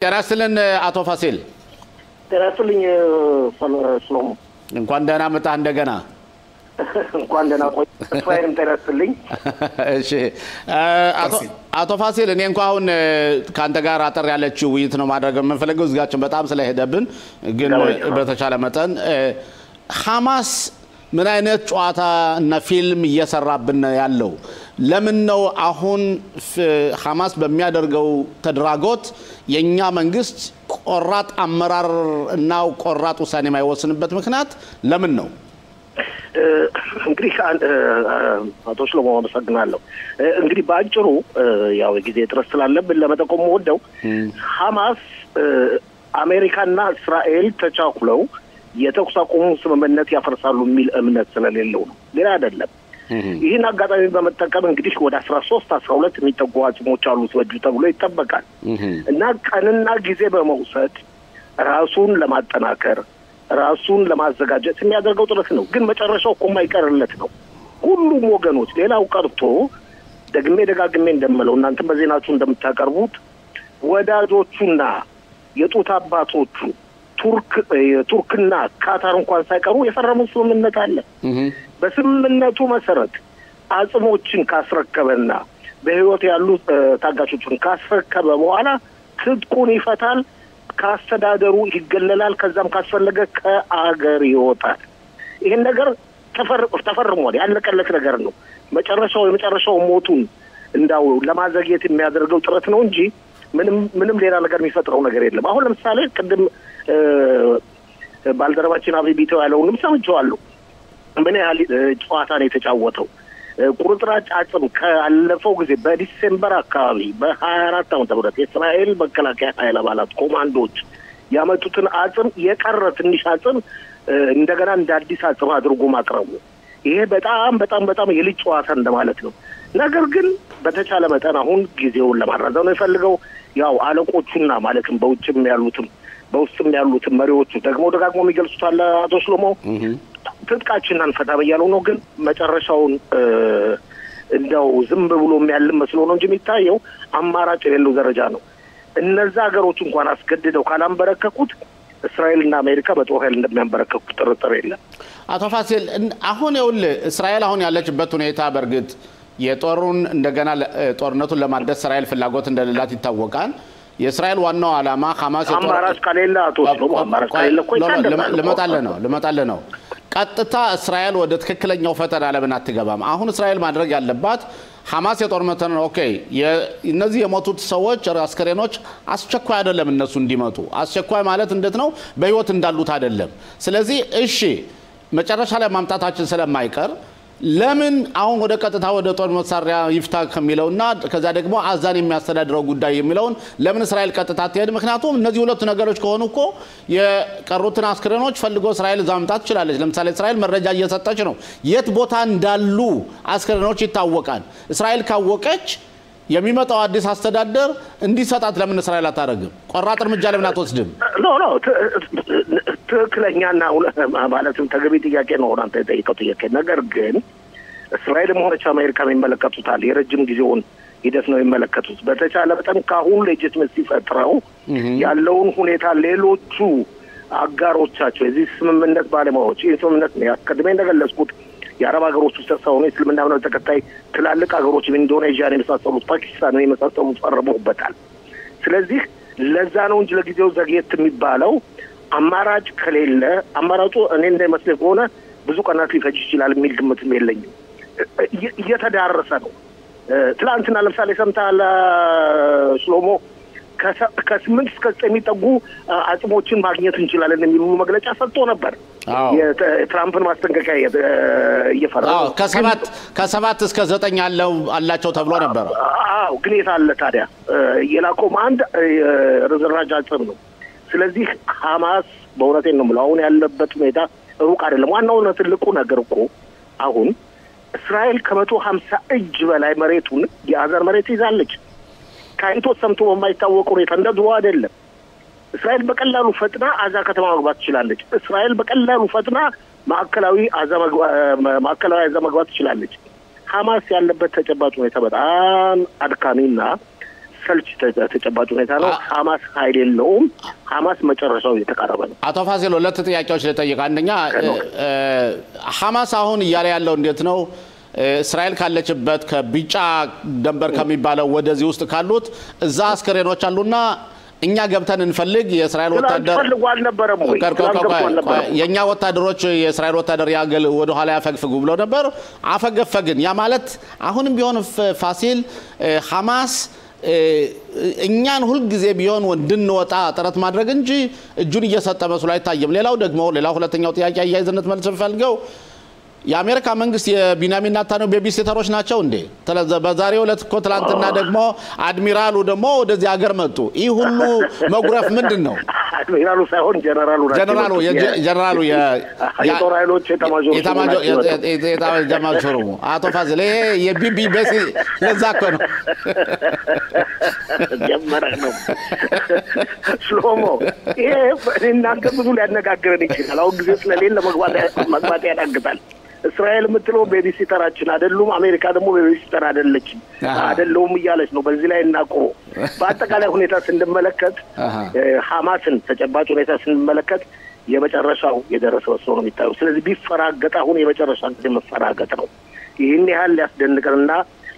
ጤናስልን አቶ ፋሲል ጤናስልኝ ሰሎሞ እንኳን ደህና መጣ እንደገና እንኳን ደህና ቆይ ተስፋዬም ጤናስልኝ እሺ አቶ ፋሲል እኔ እንኳን አሁን ካንተ ጋር አጠር ያለችው ውይይት ነው ማድረግ የምፈልገው ዝጋችን በጣም ስለሄደብን ግን በተቻለ መጠን ሐማስ ምን አይነት ጨዋታ እና ፊልም እየሰራብን ያለው ለምን ነው አሁን ሐማስ በሚያደርገው ተድራጎት የኛ መንግስት ቆራጥ አመራር እና ቆራጥ ውሳኔ ማይወስንበት ምክንያት ለምን ነው እንግዲህ አቶ ሰሎሞ አመሰግናለሁ እንግዲህ ባጭሩ ያው ጊዜ ጥረት ስላለብን ለመጠቆም ወደው ሐማስ አሜሪካና እስራኤል ተቻኩለው የተኩስ አቁም ስምምነት ያፈርሳሉ የሚል እምነት ስለሌለው ነው ሌላ አይደለም ይሄን አጋጣሚ በመጠቀም እንግዲህ ወደ 13 12 የሚጠጉ አጽሞች አሉ ወጁ ተብሎ ይጠበቃል እና ቀንና ጊዜ በመውሰድ ራሱን ለማጠናከር ራሱን ለማዘጋጀት የሚያደርገው ጥረት ነው ግን መጨረሻው ቆማይቀርለት ነው ሁሉም ወገኖች ሌላው ቀርቶ ደጋግሜ እንደምለው እናንተ በዜናችሁ እንደምታቀርቡት ወዳጆቹና የጡት አባቶቹ ቱርክና ካታር እንኳን ሳይቀሩ የፈረሙት ስምምነት አለ በስምምነቱ መሰረት አጽሞችን ካስረከበና በህይወት ያሉ ታጋቾችን ካስረከበ በኋላ ትጥቁን ይፈታል ካስተዳደሩ ይገለላል ከዛም ካስፈለገ ከአገር ይወጣል ይሄን ነገር ተፈርሟል ያለቀለት ነገር ነው የመጨረሻው ሞቱን እንዳው ለማዘግየት የሚያደርገው ጥረት ነው እንጂ ምንም ሌላ ነገር የሚፈጥረው ነገር የለም አሁን ለምሳሌ ቅድም ባልደረባችን አብይቢቶ ያለውንም ሰምቼዋለሁ ምን ያህል ጨዋታ ነው የተጫወተው ቁርጥራጭ አጽም ካለፈው ጊዜ በዲሴምበር አካባቢ በ24 ዓመተ ምህረት የእስራኤል መከላከያ ኃይል አባላት ኮማንዶች ያመጡትን አጽም የቀረ ትንሽ አጽም እንደገና እንደ አዲስ አጽም አድርጎ ማቅረቡ ይሄ በጣም የልጅ ጨዋታ እንደማለት ነው ነገር ግን በተቻለ መጠን አሁን ጊዜውን ለማራዘም ነው የፈልገው ያው አለቆቹና ማለትም በውጭም ያሉትም በውስጥም ያሉትም መሪዎቹ ደጋግሞ የሚገልጹት አለ አቶ ሰሎሞ ትጥቃችንን አንፈታ በያለው ነው ግን መጨረሻውን እንደው ዝም ብሎ የሚያልም መስሎ ነው እንጂ የሚታየው አማራጭ የሌለው ደረጃ ነው እነዛ ሀገሮች እንኳን አስገድደው ካላንበረከኩት እስራኤልና አሜሪካ በጦር ኃይል እንደሚያንበረከኩት ጥርጥር የለም አቶ ፋሲል አሁን እስራኤል አሁን ያለችበት ሁኔታ በርግጥ የጦሩን እንደገና ጦርነቱን ለማደስ እስራኤል ፍላጎት እንደሌላት ይታወቃል የእስራኤል ዋናው ዓላማ ሐማስ አማራጭ ካሌላ አቶ ሰሎሞ አማራጭ ካሌላ እኮ ልመጣለ ነው ቀጥታ እስራኤል ወደ ትክክለኛው ፈተና ለምን አትገባም አሁን እስራኤል ማድረግ ያለባት ሐማስ የጦር መተን ኦኬ እነዚህ የሞቱት ሰዎች አስከሬኖች አስቸኳይ አይደለም እነሱ እንዲመጡ አስቸኳይ ማለት እንዴት ነው በህይወት እንዳሉት አይደለም ስለዚህ እሺ መጨረሻ ላይ ማምጣታችን ስለማይቀር ለምን አሁን ወደ ቀጥታ ወደ ጦር መሳሪያ ይፍታ ከሚለውና ከዛ ደግሞ አዛን የሚያስተዳድረው ጉዳይ የሚለውን ለምን እስራኤል ቀጥታ ትሄድ ምክንያቱም እነዚህ ሁለት ነገሮች ከሆኑኮ የቀሩትን አስከሬኖች ፈልጎ እስራኤል ዛምጣት ይችላልች ለምሳሌ እስራኤል መረጃ እየሰጠች ነው የት ቦታ እንዳሉ አስከሬኖች ይታወቃል እስራኤል ካወቀች የሚመጣው አዲስ አስተዳደር እንዲሰጣት ለምን እስራኤል አታረግም ቆራጥ እርምጃ ለምን አትወስድም ኖ ትክክለኛና ማለትም ተገቢ ጥያቄ ነው አንተ የጠየቀው ጥያቄ ነገር ግን እስራኤልም ሆነች አሜሪካ የሚመለከቱታል የረጅም ጊዜውን ሂደት ነው የሚመለከቱት በተቻለ መጠን ካሁን ሌጂትመሲ ፈጥረው ያለውን ሁኔታ ሌሎቹ አጋሮቻቸው የዚህ ስምምነት ባለሙያዎች የስምምነት ነው ያስቀድሜ እንደገለጽኩት የአረብ ሀገሮች ውስጥ ተሳውነ እስልምና ነው ተከታይ ትላልቅ ሀገሮች ኢንዶኔዥያ የመሳሰሉት ፓኪስታን የመሳሰሉት ፈርመውበታል ስለዚህ ለዛ ነው እንጂ ለጊዜው ዘግየት የሚባለው አማራጭ ከሌለ አማራጩ እኔ እንደመስለ ከሆነ ብዙ ቀናት ሊፈጅ ይችላል የሚል ግምትም የለኝም እየተዳረሰ ነው ትላንትና ለምሳሌ ሰምታለ ሰሎሞ ከ8 እስከ 9 የሚጠጉ አጽሞችን ማግኘት እንችላለን የሚሉ መግለጫ ሰጥቶ ነበር የትራምፕን ማስጠንቀቂያ እየፈራ ከ7 እስከ 9 አላቸው ተብሎ ነበር ግን የታለ ታዲያ የላኮም አንድ ርዝራጅ አጽም ነው ስለዚህ ሐማስ በእውነቴ ነው ማለት አሁን ያለበት ሁኔታ ሩቅ አይደለም ዋናው ትልቁ ነገር እኮ አሁን እስራኤል ከ150 እጅ በላይ መሬቱን የአዘር መሬት ይዛለች ካይቶ ሰምቶ በማይታወቅ ሁኔታ እንደድሮ አይደለም እስራኤል በቀላሉ ፈጥና አዛ ከተማ መግባት ትችላለች እስራኤል በቀላሉ ፈጥና ማዕከላዊ አዛ መግባት ትችላለች ሐማስ ያለበት ተጨባጭ ሁኔታ በጣም አድካሚና አሰልች ተጨባጭ ሁኔታ ነው ሐማስ ኃይል የለውም ሐማስ መጨረሻው የተቃረበ ነው አቶ ፋሲል ሁለት ጥያቄዎች ልጠይቅ አንደኛ ሐማስ አሁን እያለ ያለው እንዴት ነው እስራኤል ካለችበት ከቢጫ ደንበር ከሚባለው ወደዚህ ውስጥ ካሉት እዛ አስከሬኖች አሉና እኛ ገብተን እንፈልግ የእስራኤል ወታደር ፈልጓል ነበርም ወይ የኛ ወታደሮች የእስራኤል ወታደር ያገል ወደ ኋላ ያፈግፍጉ ብሎ ነበር አፈገፈግን ያ ማለት አሁንም ቢሆን ፋሲል ሐማስ እኛን ሁሉ ጊዜ ቢሆን እንድንወጣ ጥረት ማድረግ እንጂ እጁን እየሰጠ መስሎ አይታየም ሌላው ሁለተኛው ጥያቄ አያይዘነት መልስ ፈልገው የአሜሪካ መንግስት የቢንያሚን ኔታንያሁ ቤቢሲተሮች ናቸው እንዴ በዛሬው ዕለት ኮትላንትና ደግሞ አድሚራሉ ደግሞ ወደዚህ ሀገር መጡ ይህ ሁሉ መጉረፍ ምንድነው አድሚራሉ ሳይሆን ጀነራሉ የጦር ኃይሎች የታማጆሩ አቶ ፋሲል የቢቢ ቤሲ ለዛኮ ነው ጀመረ ነው ሽሎሞ ይሄ እናንተ ብዙ ሊያነጋግረን ይችላል አሁን ጊዜ ስለሌለ መግባት ያዳግታል እስራኤል የምትለው ቤቢሲተራችን አይደሉም አሜሪካ ደግሞ ቤቢሲተር አይደለችም አይደሉም ይያለች ነው በዚህ ላይ እናቆሩ በአጠቃላይ ሁኔታ ስንመለከት ሐማስን ተጨባጭ ሁኔታ ስንመለከት የመጨረሻው የደረሰው ሰው ነው የሚታየው ስለዚህ ቢፈራገጥ አሁን የመጨረሻው መፈራገጥ ነው ይሄን ያህል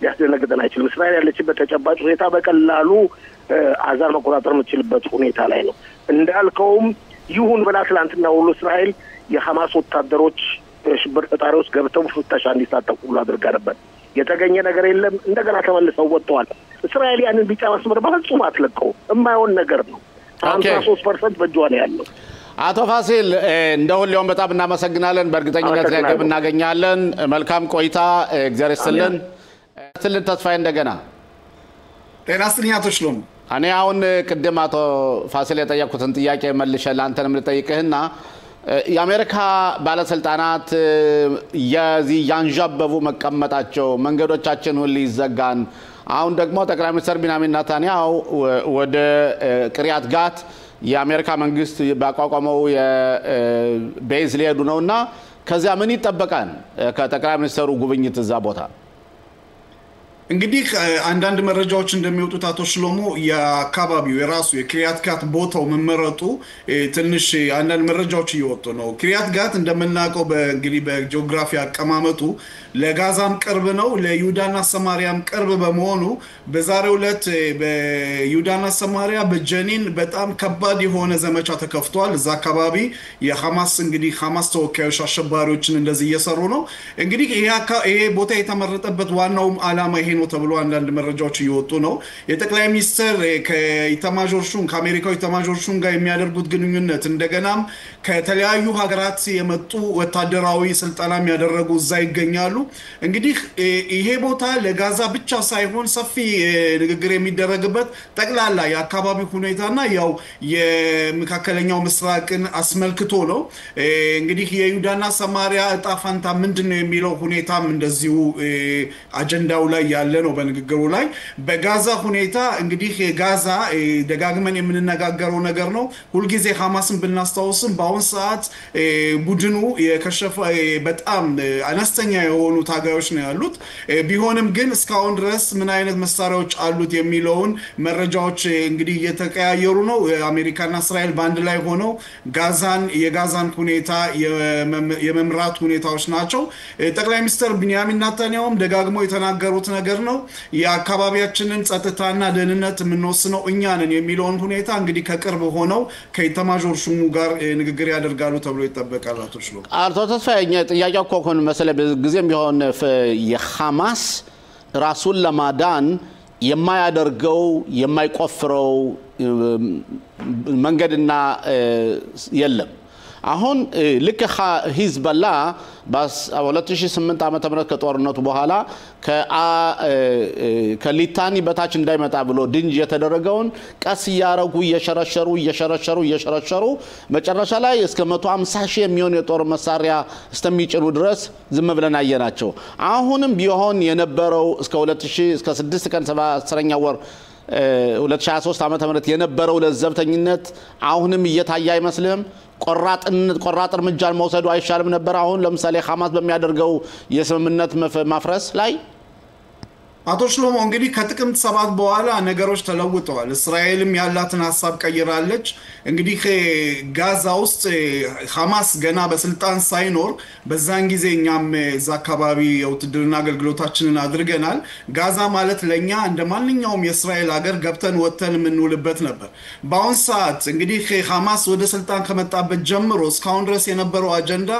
ሊያስደነግጠን አይችልም እስራኤል ያለችበት ተጨባጭ ሁኔታ በቀላሉ አዛር መቆጣጠር የምትችልበት ሁኔታ ላይ ነው እንዳልከውም ይሁን ብላ ትላንትና ሁሉ እስራኤል የሐማስ ወታደሮች ሽብር ፈጣሪዎች ገብተው ፍተሻ እንዲሳተፉ አድርጋ ነበር የተገኘ ነገር የለም እንደገና ተመልሰው ወጥተዋል እስራኤል ያንን ቢጫ መስመር በፍጹም አትለቀው የማይሆን ነገር ነው 53% በእጇ ነው ያለው አቶ ፋሲል እንደሁሉም በጣም እናመሰግናለን በእርግጠኝነት ነገም እናገኛለን መልካም ቆይታ እግዚአብሔር ይስጥልን ተስፋዬ እንደገና ጤና ይስጥልኝ አቶ ሽሎም እኔ አሁን ቅድም አቶ ፋሲል የጠየቁትን ጥያቄ መልሼ ላንተንም ልጠይቅህና የአሜሪካ ባለስልጣናት የዚህ ያንዣበቡ መቀመጣቸው መንገዶቻችን ሁሉ ይዘጋን አሁን ደግሞ ጠቅላይ ሚኒስትር ቢንያሚን ኔታንያሁ ወደ ቅሪያት ጋት የአሜሪካ መንግስት ባቋቋመው የቤዝ ሊሄዱ ነውና ከዚያ ምን ይጠበቃል ከጠቅላይ ሚኒስትሩ ጉብኝት እዛ ቦታ እንግዲህ አንዳንድ መረጃዎች እንደሚወጡት አቶ ሽሎሞ የአካባቢው የራሱ የክሪያት ጋት ቦታው መመረጡ ትንሽ አንዳንድ መረጃዎች እየወጡ ነው ክሪያት ጋት እንደምናውቀው በእንግዲህ በጂኦግራፊ አቀማመጡ ለጋዛም ቅርብ ነው ለይሁዳና ሰማሪያም ቅርብ በመሆኑ በዛሬው ዕለት በይሁዳና ሰማሪያ በጀኒን በጣም ከባድ የሆነ ዘመቻ ተከፍቷል እዛ አካባቢ የሐማስ እንግዲህ ሐማስ ተወካዮች አሸባሪዎችን እንደዚህ እየሰሩ ነው እንግዲህ ይሄ ቦታ የተመረጠበት ዋናው ዓላማ ይሄ ነው ተብሎ አንዳንድ መረጃዎች እየወጡ ነው የጠቅላይ ሚኒስትር ከኢታማዦር ሹም ከአሜሪካው ኢታማዦር ሹም ጋር የሚያደርጉት ግንኙነት እንደገናም ከተለያዩ ሀገራት የመጡ ወታደራዊ ስልጣናም ያደረጉ እዛ ይገኛሉ እንግዲህ ይሄ ቦታ ለጋዛ ብቻ ሳይሆን ሰፊ ንግግር የሚደረግበት ጠቅላላ የአካባቢ ሁኔታና ያው የመካከለኛው ምስራቅን አስመልክቶ ነው እንግዲህ የይሁዳና ሰማሪያ እጣ ፈንታ ምንድነው የሚለው ሁኔታም እንደዚሁ አጀንዳው ላይ ያለ ነው በንግግሩ ላይ በጋዛ ሁኔታ እንግዲህ ጋዛ ደጋግመን የምንነጋገረው ነገር ነው ሁሉ ጊዜ ሐማስን ብናስተዋውስም በአሁን ሰዓት ቡድኑ የከሸፈ በጣም አነስተኛ የሆኑ ታጋዮች ነው ያሉት ቢሆንም ግን እስካሁን ድረስ ምን አይነት መሳሪያዎች አሉት የሚለውን መረጃዎች እንግዲህ እየተቀያየሩ ነው አሜሪካና እስራኤል ባንድ ላይ ሆነው የጋዛን ሁኔታ የመምራት ሁኔታዎች ናቸው ጠቅላይ ሚኒስትር ቢንያሚን ኔታንያሁም ደጋግመው የተናገሩት ነገር ነው የአካባቢያችንን ጸጥታና ደህንነት የምንወስነው እኛ ነን የሚለውን ሁኔታ እንግዲህ ከቅርብ ሆነው ከኢታማዦር ሹሙ ጋር ንግግር ያደርጋሉ ተብሎ ይጠበቃል አቶ ሽሎ አቶ ተስፋዬ ጥያቄው ኮኮን መሰለ በጊዜም ቢሆን የሐማስ ራሱን ለማዳን የማያደርገው የማይቆፍረው መንገድና የለም አሁን ልክ ሂዝቦላ በ2008 ዓመተ ምህረት ከጦርነቱ በኋላ ከሊታኒ በታች እንዳይመጣ ብሎ ድንጅ የተደረገውን ቀስ ያረጉ እየሸረሸሩ መጨረሻ ላይ እስከ 150 ሺህ የሚሆን የጦር መሳሪያ እስተሚጭኑ ድረስ ዝም ብለን አየናቸው አሁንም ቢሆን የነበረው እስከ 2000 እስከ 6 ቀን 10ኛ ወር 2023 ዓመተ ምህረት የነበረው ለዘብተኝነት አሁንም እየታየ አይመስልም ቆራጥ እርምጃን መውሰዱ አይሻልም ነበር አሁን ለምሳሌ ሐማስ በሚያደርገው የስምምነት ማፍረስ ላይ አቶ ሽሎሞ እንግዲህ ከጥቅምት 7 በኋላ ነገሮች ተለውጠዋል። እስራኤልም ያላትን ሐሳብ ቀይራለች። እንግዲህ ጋዛ ውስጥ ሐማስ ገና በስልጣን ሳይኖር በዛን ጊዜ እኛም እዛ አካባቢ የውትድርና አገልግሎታችንን አድርገናል። ጋዛ ማለት ለኛ እንደ ማንኛውም የእስራኤል ሀገር ገብተን ወጥተን የምንውልበት ነበር። በአሁን ሰዓት እንግዲህ ሐማስ ወደ ስልጣን ከመጣበት ጀምሮ እስካሁን ድረስ የነበረው አጀንዳ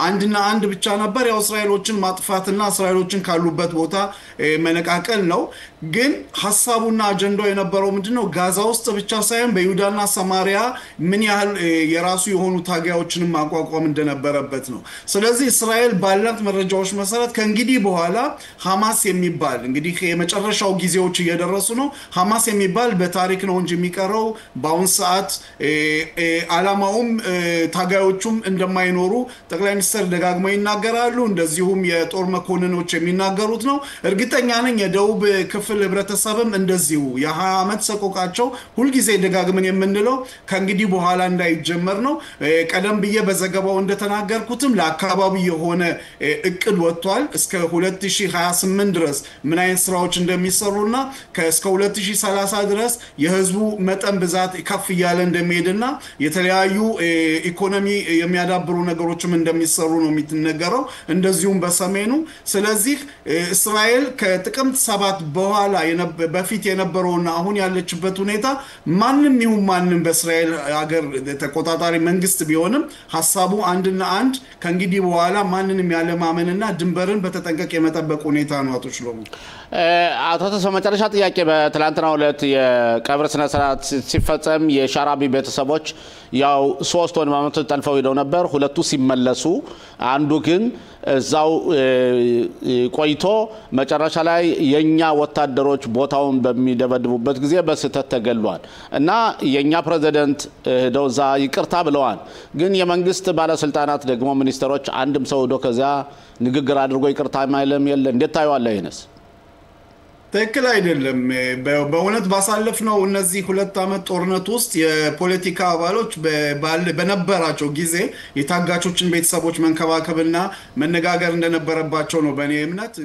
አንድና አንድ ብቻ ነበር፣ ያው እስራኤሎችን ማጥፋትና እስራኤሎችን ካሉበት ቦታ መነቃቀል ነው። ግን ሐሳቡና አጀንዳው የነበረው ምንድነው? ጋዛ ውስጥ ብቻ ሳይሆን በይሁዳና ሰማሪያ ምን ያህል የራሱ የሆኑ ታጋዮችን ማቋቋም እንደነበረበት ነው። ስለዚህ እስራኤል ባላት መረጃዎች መሰረት ከእንግዲህ በኋላ ሐማስ የሚባል እንግዲህ የመጨረሻው ጊዜዎች እየደረሱ ነው። ሐማስ የሚባል በታሪክ ነው እንጂ የሚቀረው በአሁን ሰዓት ዓላማውም ታጋዮቹም እንደማይኖሩ ጠቅላይ ሚኒስትር ደጋግመው ይናገራሉ። እንደዚሁም የጦር መኮንኖች የሚናገሩት ነው። እርግጠኛ ነኝ የደቡብ ክፍል ህብረተሰብም እንደዚሁ የ20 ዓመት ሰቆቃቸው ሁልጊዜ ደጋግመን የምንለው ከእንግዲህ በኋላ እንዳይጀመር ነው። ቀደም ብዬ በዘገባው እንደተናገርኩትም ለአካባቢ የሆነ እቅድ ወጥቷል። እስከ 2028 ድረስ ምን አይነት ስራዎች እንደሚሰሩና እስከ 2030 ድረስ የህዝቡ መጠን ብዛት ከፍ እያለ እንደሚሄድና የተለያዩ ኢኮኖሚ የሚያዳብሩ ነገሮችም እንደሚሰሩ ነው የሚነገረው፣ እንደዚሁም በሰሜኑ። ስለዚህ እስራኤል ከጥቅምት 7 በኋላ በፊት የነበረውና አሁን ያለችበት ሁኔታ ማንም ይሁን ማንም በእስራኤል ሀገር ተቆጣጣሪ መንግስት ቢሆንም ሐሳቡ አንድና አንድ ከእንግዲህ በኋላ ማንንም ያለማመንና ድንበርን በተጠንቀቅ የመጠበቅ ሁኔታ ነው። አቶ ሽሎሙ አቶ ተስፋ መጨረሻ ጥያቄ፣ በትላንትናው ዕለት የቀብር ስነ ስርዓት ሲፈጸም የሻራቢ ቤተሰቦች ያው 3 ወንድማማቾች ጠልፈው ሄደው ነበር። ሁለቱ ሲመለሱ አንዱ ግን እዛው ቆይቶ መጨረሻ ላይ የኛ ወታደሮች ቦታውን በሚደበድቡበት ጊዜ በስህተት ተገሏል እና የኛ ፕሬዝዳንት ሄደው እዛ ይቅርታ ብለዋል። ግን የመንግስት ባለስልጣናት ደግሞ ሚኒስትሮች አንድም ሰው ሄዶ ከዛ ንግግር አድርጎ ይቅርታ ማይለም የለ። እንዴት ታዩዋለህ ይሄንስ? ትክክል አይደለም። በእውነት ባሳለፍነው እነዚህ 2 ዓመት ጦርነት ውስጥ የፖለቲካ አባሎች በነበራቸው ጊዜ የታጋቾችን ቤተሰቦች መንከባከብና መነጋገር እንደነበረባቸው ነው በእኔ እምነት።